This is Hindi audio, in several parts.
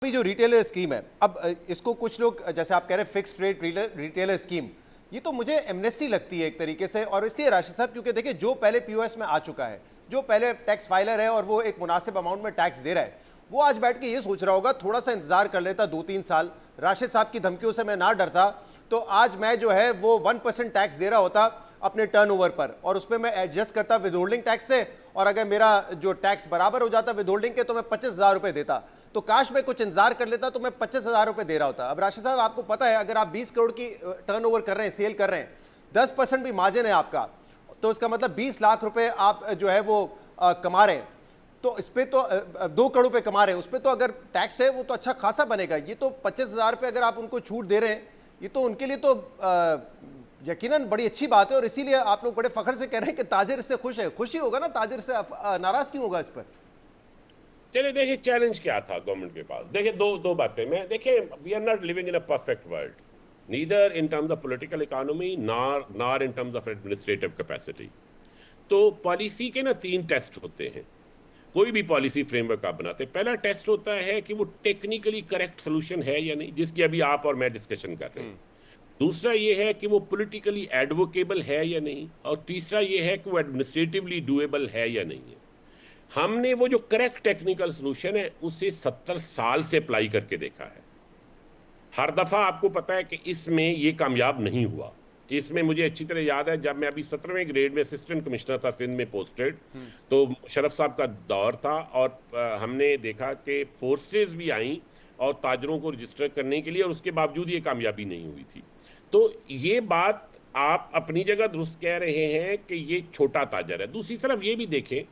अभी जो रिटेलर स्कीम है, अब इसको कुछ लोग जैसे आप कह रहे हैं फिक्स्ड रेट रिटेलर स्कीम, ये तो मुझे एमनेस्टी लगती है एक तरीके से। और इसलिए राशिद साहब, क्योंकि देखिए जो पहले पीओएस में आ चुका है, जो पहले टैक्स फाइलर है और वो एक मुनासिब अमाउंट में टैक्स दे रहा है, वो आज बैठ के ये सोच रहा होगा थोड़ा सा इंतजार कर लेता 2-3 साल, राशिद साहब की धमकियों से मैं ना डरता तो आज मैं जो है वो 1% टैक्स दे रहा होता अपने टर्नओवर पर, और उसमें मैं एडजस्ट करता विदहोल्डिंग टैक्स से, और अगर मेरा जो टैक्स बराबर हो जाता विदहोल्डिंग के तो मैं 25,000 रुपये देता। तो काश मैं कुछ इंतजार कर लेता तो मैं 25,000 रुपये दे रहा होता। अब राशिद साहब, आपको पता है अगर आप 20 करोड़ की टर्नओवर कर रहे हैं, सेल कर रहे हैं, 10% भी मार्जिन है आपका, तो इसका मतलब 20 लाख रुपए आप जो है वो कमा रहे हैं। तो इस पर तो 2 करोड़ रुपये कमा रहे हैं, उस पर तो अगर टैक्स है वो तो अच्छा खासा बनेगा। ये तो 25,000 रुपये अगर आप उनको छूट दे रहे हैं, ये तो उनके लिए तो यकीनन बड़ी अच्छी बात है। और इसीलिए आप लोग बड़े फख्र से कह रहे हैं कि ताजिर इससे खुश है। खुशी होगा ना, ताजिर से नाराज क्यों होगा इस पर? चलिए देखिए, चैलेंज क्या था गवर्नमेंट के पास। देखिए दो बातें। मैं देखिए, we are not living in a perfect world, neither in terms of political economy nor in terms of administrative capacity. तो पॉलिसी के ना 3 टेस्ट होते हैं। कोई भी पॉलिसी फ्रेमवर्क आप बनाते हैं, पहला टेस्ट होता है कि वो टेक्निकली करेक्ट सोल्यूशन है या नहीं, जिसकी अभी आप और मैं डिस्कशन कर रहे हैं। दूसरा ये है कि वो पॉलिटिकली एडवोकेबल है या नहीं, और तीसरा ये है कि वो एडमिनिस्ट्रेटिवली डूएबल है या नहीं है। हमने वो जो करेक्ट टेक्निकल सोल्यूशन है उसे 70 साल से अप्लाई करके देखा है। हर दफा आपको पता है कि इसमें ये कामयाब नहीं हुआ। इसमें मुझे अच्छी तरह याद है, जब मैं अभी 17वें ग्रेड में असिस्टेंट कमिश्नर था सिंध में पोस्टेड, तो मुशर्रफ साहब का दौर था, और हमने देखा कि फोर्सेस भी आई और ताजरों को रजिस्टर करने के लिए, और उसके बावजूद ये कामयाबी नहीं हुई थी। तो ये बात आप अपनी जगह दुरुस्त कह रहे हैं कि ये छोटा ताजर है। दूसरी तरफ ये भी देखें,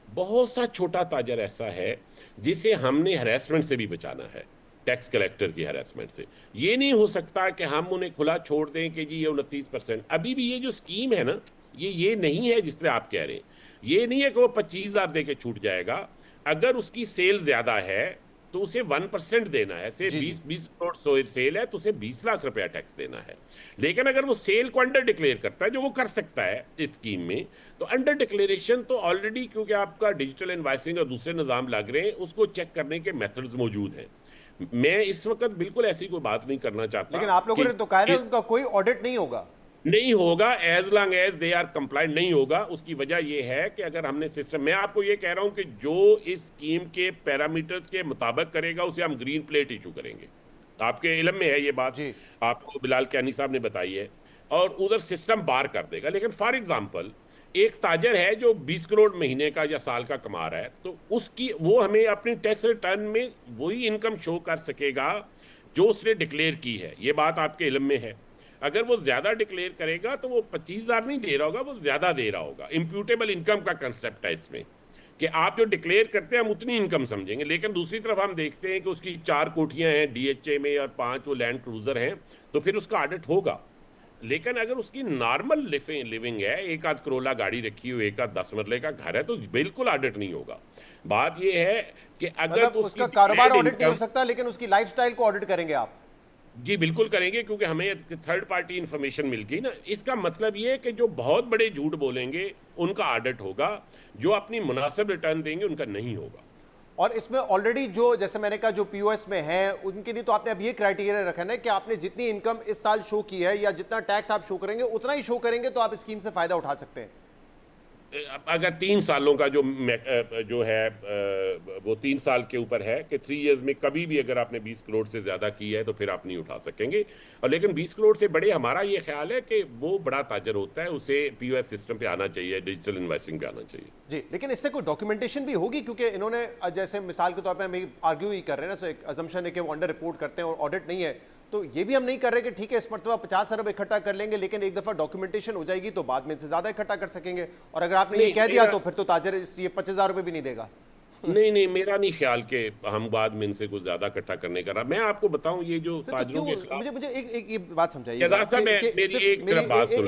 बहुत सा छोटा ताजर ऐसा है जिसे हमने हरेसमेंट से भी बचाना है, टैक्स कलेक्टर की हरेसमेंट से। ये नहीं हो सकता कि हम उन्हें खुला छोड़ दें कि जी ये 29%। अभी भी ये जो स्कीम है ना, ये नहीं है जिस तरह आप कह रहे हैं। ये नहीं है कि वो 25,000 दे के छूट जाएगा। अगर उसकी सेल ज्यादा है तो उसे 1% देना है। से 20 करोड़ सेल है तो उसे 20 लाख रुपया टैक्स देना है। लेकिन अगर वो सेल को अंडर डिक्लेयर करता है, जो वो कर सकता है इस स्कीम में, तो अंडर डिक्लेरेशन तो ऑलरेडी, क्योंकि आपका डिजिटल इनवॉइसिंग और दूसरे निजाम लग रहे हैं, उसको चेक करने के मेथड्स मौजूद हैं। मैं इस वक्त बिल्कुल ऐसी कोई बात नहीं करना चाहता। लेकिन आप लोगों ने तो कहा है उनका कोई ऑडिट नहीं होगा। नहीं होगा, as long as they are compliant नहीं होगा। उसकी वजह यह है कि अगर हमने सिस्टम, मैं आपको यह कह रहा हूं कि जो इस स्कीम के पैरामीटर्स के मुताबिक करेगा उसे हम ग्रीन प्लेट इशू करेंगे। आपके इल्म में है ये बात, आपको बिलाल कैनी साहब ने बताई है, और उधर सिस्टम बार कर देगा। लेकिन फॉर एग्जाम्पल, एक ताजर है जो 20 करोड़ महीने का या साल का कमा रहा है, तो उसकी वो हमें अपनी टैक्स रिटर्न में वही इनकम शो कर सकेगा जो उसने डिक्लेयर की है। ये बात आपके इल्म में है। अगर वो ज्यादा डिक्लेयर करेगा तो वो 25,000 नहीं दे रहा होगा, वो ज्यादा दे रहा होगा। इंप्यूटेबल इनकम का कंसेप्ट है इसमें, कि आप जो डिक्लेयर करते हैं हम उतनी इनकम समझेंगे। लेकिन दूसरी तरफ हम देखते हैं कि उसकी 4 कोठियां हैं डीएचए में और 5 वो लैंड क्रूजर हैं, तो फिर उसका ऑडिट होगा। लेकिन अगर उसकी नॉर्मल लिविंग है, 1 आध करोला गाड़ी रखी हुई, 1 आध 10 मरले का घर है, तो बिल्कुल ऑडिट नहीं होगा। बात यह है कि अगर मतलब तो उसका कारोबार ऑडिट नहीं हो सकता, लेकिन उसकी लाइफस्टाइल को ऑडिट करेंगे आप? जी बिल्कुल करेंगे, क्योंकि हमें थर्ड पार्टी इंफॉर्मेशन मिल गई ना। इसका मतलब ये है कि जो बहुत बड़े झूठ बोलेंगे उनका ऑडिट होगा, जो अपनी मुनासिब रिटर्न देंगे उनका नहीं होगा। और इसमें ऑलरेडी जो, जैसे मैंने कहा, जो पीओएस में है उनके लिए तो आपने अब ये क्राइटेरिया रखा है कि आपने जितनी इनकम इस साल शो की है या जितना टैक्स आप शो करेंगे उतना ही शो करेंगे तो आप स्कीम से फायदा उठा सकते हैं। अगर 3 सालों का जो है वो 3 साल के ऊपर है कि 3 इयर्स में कभी भी अगर आपने 20 करोड़ से ज्यादा की है तो फिर आप नहीं उठा सकेंगे। और लेकिन 20 करोड़ से बड़े, हमारा ये ख्याल है कि वो बड़ा ताजर होता है, उसे पीओएस सिस्टम पे आना चाहिए, डिजिटल इनवॉइसिंग पे आना चाहिए। जी, लेकिन इससे कोई डॉक्यूमेंटेशन भी होगी, क्योंकि इन्होंने जैसे मिसाल के तौर पर हम आर्ग्यू ही कर रहे हैं ना, सो एक अजम्पशन है कि वो अंडर रिपोर्ट करते हैं और ऑडिट नहीं है, तो ये भी हम नहीं कर रहे कि ठीक है इस मरतबा 50 अरब इकट्ठा कर लेंगे, लेकिन एक दफा डॉक्यूमेंटेशन हो जाएगी तो बाद में इनसे ज्यादा इकट्ठा कर सकेंगे। और अगर आपने ये कह दिया तो फिर तो ताजर ये 50,000 रुपए भी नहीं देगा। नहीं, मेरा नहीं ख्याल कि हम बाद में इनसे कुछ ज्यादा इकट्ठा करने का रहा। मैं आपको बताऊं, ये जो ताजरों के खिलाफ, मुझे एक बात समझाइए।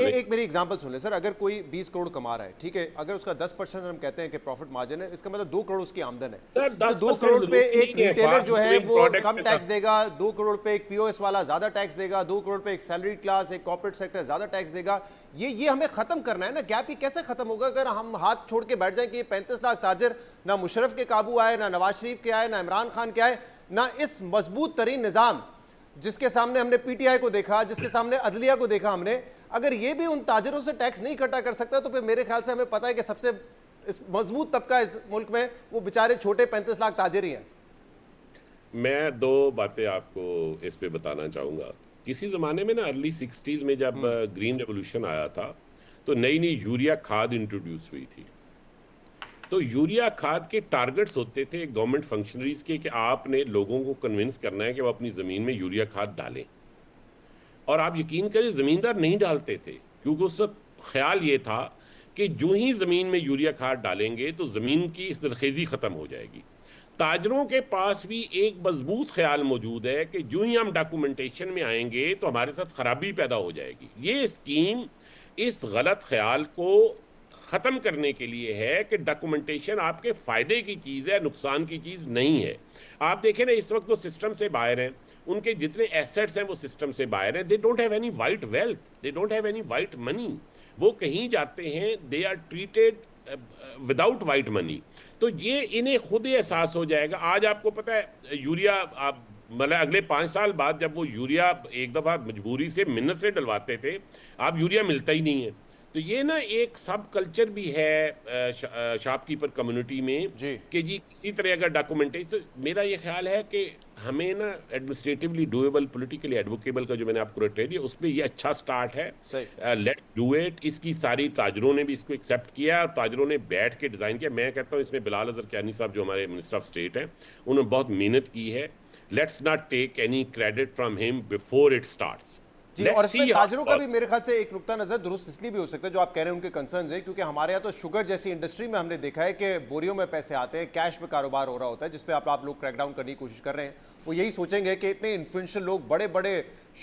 एक मेरी एग्जांपल सुन ले सर। अगर कोई 20 करोड़ कमा रहा है, ठीक है, अगर उसका 10% हम कहते हैं कि प्रॉफिट मार्जिन है, इसका मतलब 2 करोड़ उसकी आमदन है। तो 2 करोड़ पे एक रिटेलर जो है वो कम टैक्स देगा, 2 करोड़ पे एक पीओएस वाला ज्यादा टैक्स देगा, 2 करोड़ पे एक सैलरी क्लास, एक कॉर्पोरेट सेक्टर ज्यादा टैक्स देगा। ये हमें खत्म करना है ना गैप। ये कैसे खत्म होगा अगर हम हाथ छोड़ के बैठ जाए कि ये 35 लाख ताजर ना मुशर्रफ के काबू आए, ना नवाज शरीफ के आए, ना इमरान खान के आए, ना इस मजबूत तरीन निजाम जिसके सामने हमने पीटीआई को देखा, जिसके सामने अदलिया को देखा हमने, अगर ये भी उन ताजरों से टैक्स नहीं इकट्ठा कर सकता तो फिर मेरे ख्याल से हमें पता है कि सबसे इस मजबूत तबका इस मुल्क में वो बेचारे छोटे 35 लाख ताजिर ही हैं। मैं दो बातें आपको इस पे बताना चाहूंगा। किसी जमाने में ना अर्ली 60s में जब ग्रीन रेवोल्यूशन आया था तो नई नई यूरिया खाद इंट्रोड्यूस हुई थी। तो यूरिया खाद के टारगेट्स होते थे गवर्नमेंट फंक्शनरीज के कि आपने लोगों को कन्विंस करना है कि वो अपनी जमीन में यूरिया खाद डालें। और आप यकीन करें जमींदार नहीं डालते थे, क्योंकि उस वक्त ख्याल ये था कि जो ही जमीन में यूरिया खाद डालेंगे तो जमीन की सरखेजी खत्म हो जाएगी। ताजरों के पास भी एक मजबूत ख्याल मौजूद है कि जो ही हम डॉक्यूमेंटेशन में आएंगे तो हमारे साथ खराबी पैदा हो जाएगी। ये स्कीम इस गलत ख्याल को ख़त्म करने के लिए है कि डॉक्यूमेंटेशन आपके फ़ायदे की चीज़ है, नुकसान की चीज़ नहीं है। आप देखें ना, इस वक्त वो सिस्टम से बाहर हैं, उनके जितने एसेट्स हैं वो सिस्टम से बाहर हैं। They don't have any white wealth, they don't have any white money. वो कहीं जाते हैं, they are treated without white money. तो ये इन्हें खुद ही एहसास हो जाएगा। आज आपको पता है यूरिया, आप मतलब अगले 5 साल बाद जब वो यूरिया एक दफ़ा मजबूरी से मिन्नत से डलवाते थे, अब यूरिया मिलता ही नहीं है। तो ये ना एक सब कल्चर भी है शॉपकीपर कम्युनिटी में कि जी किसी तरह अगर डॉक्यूमेंटेशन, तो मेरा ये ख्याल है कि हमें ना एडमिनिस्ट्रेटिवली डूएबल, पॉलिटिकली एडवोकेबल का जो मैंने आपको क्राइटेरिया, उस पर ये अच्छा स्टार्ट है। Let do it. इसकी सारी ताजरों ने भी इसको एक्सेप्ट किया और ताजरों ने बैठ के डिज़ाइन किया। मैं कहता हूँ इसमें बिलाल अजहर कियानी साहब जो हमारे मिनिस्टर ऑफ स्टेट हैं, उन्होंने बहुत मेहनत की है। Let's not take any credit from him before it starts जी। और इसमें ताजरों का भी मेरे ख्याल से एक नुक्ता नजर दुरुस्त इसलिए भी हो सकता है जो आप कह रहे हैं उनके कंसर्न्स है, क्योंकि हमारे यहाँ तो शुगर जैसी इंडस्ट्री में हमने देखा है कि बोरियों में पैसे आते हैं, कैश में कारोबार हो रहा होता है, जिसपे आप लोग क्रैकडाउन करने की कोशिश कर रहे हैं। वो यही सोचेंगे कि इतने इन्फ्लुएंशियल लोग, बड़े बड़े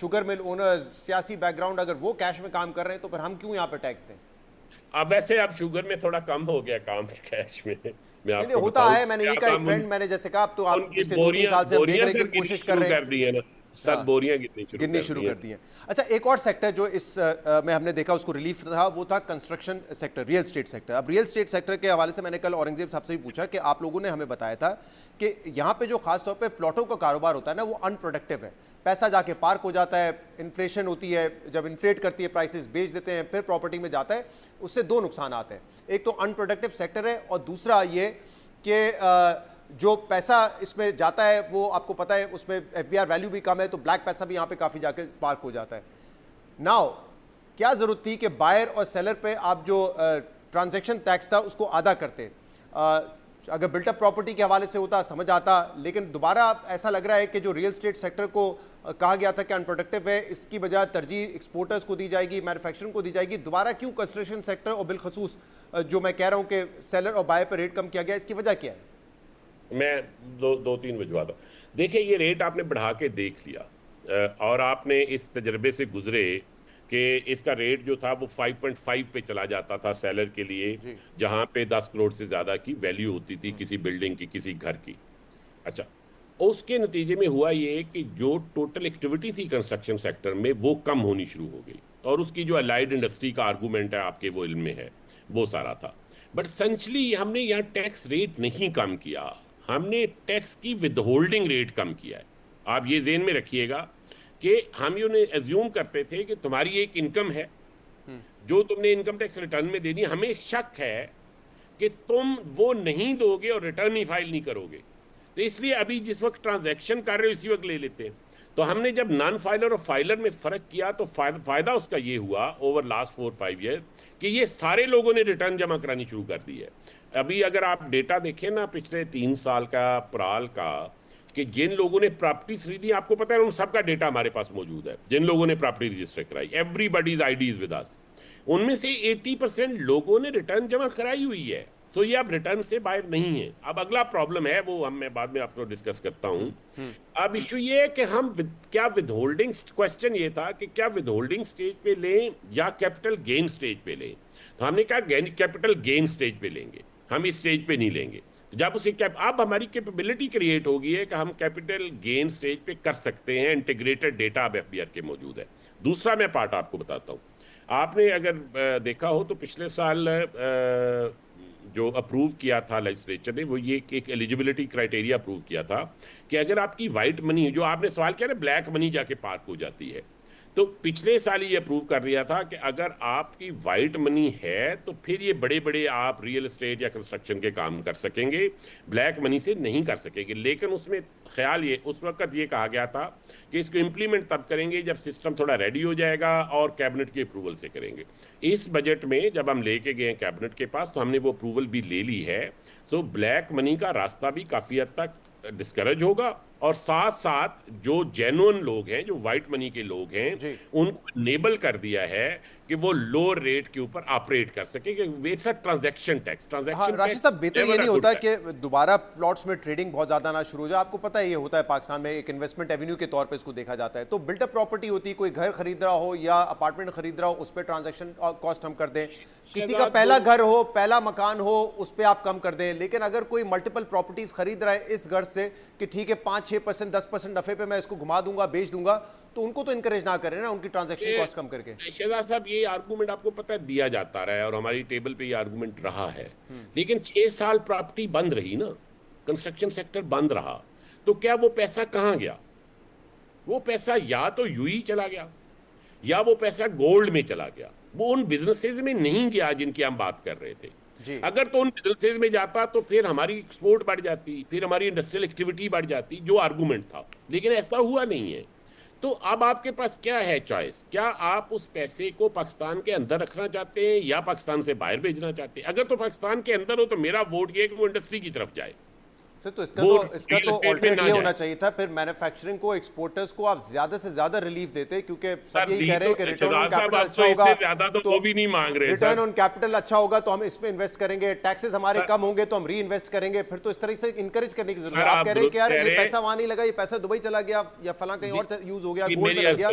शुगर मिल ओनर्स, सियासी बैकग्राउंड, अगर वो कैश में काम कर रहे हैं तो फिर हम क्यों यहाँ पे टैक्स दें। अब वैसे अब शुगर में थोड़ा कम हो गया काम कैश में, मैं आपको होता है। मैंने ये कहा ट्रेंड, मैंने जैसे कहा, अब तो आप पिछले 2-3 साल से हम देख रहे हैं कि कोशिश कर रहे हैं, सब बोरियां गिननी शुरू कर दी हैं। अच्छा, एक और सेक्टर जो इस में हमने देखा उसको रिलीफ था, वो था construction sector, real estate sector. अब रियल स्टेट सेक्टर के हवाले से मैंने कल औरंगजेब साहब से भी पूछा कि आप लोगों ने हमें बताया था कि यहाँ पे जो खास तौर पे प्लॉटों का कारोबार होता है ना, वो अनप्रोडक्टिव है। पैसा जाके पार्क हो जाता है, इन्फ्लेशन होती है, जब इन्फ्लेट करती है प्राइसेस बेच देते हैं, फिर प्रॉपर्टी में जाता है। उससे दो नुकसान आते हैं, एक तो अनप्रोडक्टिव सेक्टर है और दूसरा ये कि जो पैसा इसमें जाता है वो आपको पता है उसमें एफबीआर वैल्यू भी कम है, तो ब्लैक पैसा भी यहाँ पे काफ़ी जाके पार्क हो जाता है। नाउ क्या ज़रूरत थी कि बायर और सेलर पे आप जो ट्रांजैक्शन टैक्स था उसको आधा करते। अगर बिल्टअप प्रॉपर्टी के हवाले से होता समझ आता, लेकिन दोबारा ऐसा लग रहा है कि जो रियल स्टेट सेक्टर को कहा गया था कि अनप्रोडक्टिव है, इसकी बजाय तरजीह एक्सपोर्टर्स को दी जाएगी, मैन्युफैक्चरिंग को दी जाएगी। दोबारा क्यों कंस्ट्रक्शन सेक्टर और बिलखसूस जो मैं कह रहा हूँ कि सेलर और बायर पर रेट कम किया गया, इसकी वजह क्या है? मैं दो तीन वजूहत। देखिए, ये रेट आपने बढ़ा के देख लिया और आपने इस तजर्बे से गुजरे कि इसका रेट जो था वो 5.5 पे चला जाता था सेलर के लिए, जहां पे 10 करोड़ से ज़्यादा की वैल्यू होती थी किसी बिल्डिंग की, किसी घर की। अच्छा, उसके नतीजे में हुआ ये कि जो टोटल एक्टिविटी थी कंस्ट्रक्शन सेक्टर में वो कम होनी शुरू हो गई, और उसकी जो अलाइड इंडस्ट्री का आर्गूमेंट है आपके वो इल्म में है, वो सारा था। बट सेंचुअली हमने यहाँ टैक्स रेट नहीं कम किया, हमने टैक्स की विदहोल्डिंग रेट कम किया है। आप ये ज़हन में रखिएगा कि हम ये एज्यूम करते थे कि तुम्हारी एक इनकम है जो तुमने इनकम टैक्स रिटर्न में देनी, हमें शक है कि तुम वो नहीं दोगे और रिटर्न ही फाइल नहीं करोगे, तो इसलिए अभी जिस वक्त ट्रांजैक्शन कर रहे हो इसी वक्त ले लेते हैं। तो हमने जब नॉन फाइलर और फाइलर में फ़र्क किया तो फ़ायदा उसका ये हुआ ओवर लास्ट 4-5 ईयर कि ये सारे लोगों ने रिटर्न जमा करानी शुरू कर दी है। अभी अगर आप डेटा देखें ना पिछले 3 साल का प्राल का, कि जिन लोगों ने प्रॉपर्टी खरीदी, आपको पता है उन सबका डेटा हमारे पास मौजूद है, जिन लोगों ने प्रॉपर्टी रजिस्टर कराई, एवरीबॉडीज आईडीज विद अस, उनमें से 80% लोगों ने रिटर्न जमा कराई हुई है। तो ये अब रिटर्न से बाहर नहीं है। अब अगला प्रॉब्लम है, वो मैं बाद में आपको डिस्कस करता हूं। अब इशू ये है कि हम क्या विदहोल्डिंग, क्वेश्चन ये था कि क्या विदहोल्डिंग स्टेज पे लें या कैपिटल गेन स्टेज पे लें। तो हमने कहा कैपिटल गेन स्टेज पे लेंगे, हम इस स्टेज पे नहीं लेंगे। तो जब उसे अब हमारी कैपेबिलिटी क्रिएट होगी है कि हम कैपिटल गेन स्टेज पे कर सकते हैं, इंटीग्रेटेड डेटा अब एफबीआर के मौजूद है। दूसरा मैं पार्ट आपको बताता हूँ। आपने अगर देखा हो तो पिछले साल जो अप्रूव किया था लेजिस्लेचर ने, वो ये एक एलिजिबिलिटी क्राइटेरिया अप्रूव किया था कि अगर आपकी वाइट मनी, जो आपने सवाल किया ना, ब्लैक मनी जाके पार्क हो जाती है, तो पिछले साल ये अप्रूव कर दिया था कि अगर आपकी वाइट मनी है तो फिर ये बड़े बड़े आप रियल एस्टेट या कंस्ट्रक्शन के काम कर सकेंगे, ब्लैक मनी से नहीं कर सकेंगे। लेकिन उसमें ख्याल ये उस वक्त ये कहा गया था कि इसको इम्प्लीमेंट तब करेंगे जब सिस्टम थोड़ा रेडी हो जाएगा और कैबिनेट की अप्रूवल से करेंगे। इस बजट में जब हम लेके गए कैबिनेट के पास तो हमने वो अप्रूवल भी ले ली है। सो ब्लैक मनी का रास्ता भी काफ़ी हद तक डिस्करेज होगा, और साथ साथ जो जेन्युइन लोग हैं, जो व्हाइट मनी के लोग हैं, उनको इनेबल कर दिया है कि वो लो रेट के ऊपर ऑपरेट कर सके। कि it's a transaction tax. Transaction Rashid साहब, बेहतर ये नहीं होता है कि दोबारा प्लॉट्स में ट्रेडिंग बहुत ज्यादा ना शुरू हो जाए? आपको पता है ये होता है पाकिस्तान में, एक इन्वेस्टमेंट एवेन्यू के तौर पे इसको देखा जाता है। तो बिल्टअप प्रॉपर्टी होती है, कोई घर खरीद रहा हो या अपार्टमेंट खरीद रहा हो, उस पर ट्रांजैक्शन कॉस्ट हम कर दें। किसी का पहला घर हो, पहला मकान हो, उस पर आप कम कर दें। लेकिन अगर कोई मल्टीपल प्रॉपर्टीज खरीद रहा है इस घर से कि ठीक है 5-6%, 10% नफे पे मैं इसको घुमा दूंगा, बेच दूंगा, तो उनको तो इनकरेज ना करें ना, उनकी ट्रांजैक्शन कॉस्ट कम करके। शहजाद साहब, ये आर्गूमेंट आपको पता है दिया जाता रहा है और हमारी टेबल पे ये आर्गूमेंट रहा है, लेकिन 6 साल प्रॉपर्टी बंद रही ना, कंस्ट्रक्शन सेक्टर बंद रहा, तो क्या वो पैसा कहां गया? वो पैसा या तो यूं चला गया या वो पैसा गोल्ड में चला गया। वो उन बिजनेसेस में नहीं गया जिनकी हम बात कर रहे थे। अगर तो उन बिजनेसेस में जाता तो फिर हमारी एक्सपोर्ट बढ़ जाती, फिर हमारी इंडस्ट्रियल एक्टिविटी बढ़ जाती, जो आर्गूमेंट था। लेकिन ऐसा हुआ नहीं है। तो अब आपके पास क्या है चॉइस? क्या आप उस पैसे को पाकिस्तान के अंदर रखना चाहते हैं या पाकिस्तान से बाहर भेजना चाहते हैं? अगर तो पाकिस्तान के अंदर हो तो मेरा वोट ये है कि वो इंडस्ट्री की तरफ जाए। सर, तो इसका तो ऑल्टरनेट ये होना चाहिए था, फिर मैन्युफैक्चरिंग को, एक्सपोर्टर्स को आप ज्यादा से ज्यादा रिलीफ देते, क्योंकि सब यही कह रहे हैं कि रिटर्न ऑन कैपिटल अच्छा होगा, ज्यादा तो वो भी नहीं मांग रहे। रिटर्न ऑन कैपिटल अच्छा होगा तो हम इसमें इन्वेस्ट करेंगे, टैक्सेस हमारे कम होंगे तो हम री इन्वेस्ट करेंगे। फिर तो इस तरह से इंकरेज करने की जरूरत है। आप कह रहे हैं कि यार ये पैसा वहां नहीं लगा, ये पैसा दुबई चला गया या फलां कहीं और यूज हो गया, गोल्ड में लग गया,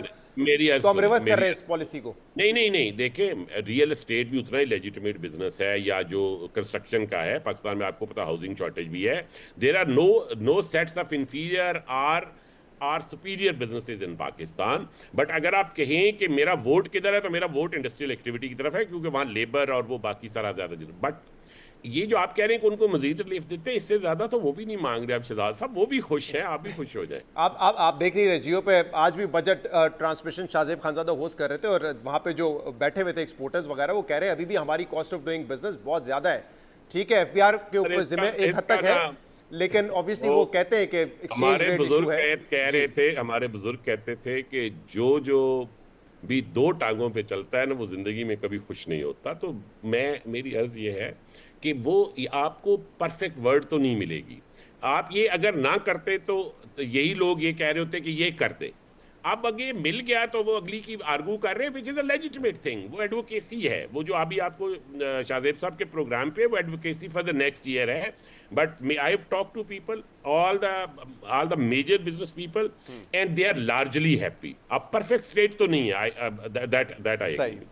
तो हम रिवर्स कर रहे हैं इस पॉलिसी को। नहीं, देखिए, रियल एस्टेट भी उतना ही लेजिटिमेट बिजनेस है, या जो कंस्ट्रक्शन का है। पाकिस्तान में आपको पता हाउसिंग शॉर्टेज भी है। There are no sets of inferior or superior businesses in Pakistan. But अगर आप कहें कि मेरा वोट किधर है, तो मेरा वोट इंडस्ट्रियल एक्टिविटी की तरफ है, क्योंकि वहां लेबर और वो बाकी सारा ज्यादा। बट ये जो आप कह रहे हैं कि उनको मजीद रिलीफ देते हैं, इससे ज्यादा तो वो भी नहीं मांग रहे। अब शहजाद साहब वो भी खुश हैं, आप भी खुश हो जाए। आप देख नहीं रहे, जियो पे आज भी budget transmission Shahzeb Khanzada host कर रहे थे, और वहां पे जो बैठे हुए थे एक्सपोर्टर्स वगैरह, वो कह रहे हैं अभी भी हमारी कॉस्ट ऑफ डूइंग बिजनेस बहुत ज्यादा है। ठीक है, एफबीआर के ऊपर जिम्मे एक हद तक है, लेकिन ऑब्वियसली वो कहते हैं कि हमारे बुजुर्ग कह रहे थे, हमारे बुजुर्ग कहते थे कि जो भी दो टांगों पे चलता है ना, वो जिंदगी में कभी खुश नहीं होता। तो मेरी अर्ज ये है कि वो आपको परफेक्ट वर्ड तो नहीं मिलेगी। आप ये अगर ना करते तो यही लोग ये कह रहे होते कि ये कर दे। अब अगर मिल गया तो वो अगली की आर्गू कर रहे हैं, which is a legitimate thing. वो एडवोकेसी है। वो जो अभी आपको शाहजेब साहब के प्रोग्राम पे वो advocacy for the next year है। But I have talk to people, all the major business people, and they are largely happy. अब परफेक्ट स्टेट तो नहीं है, that I agree.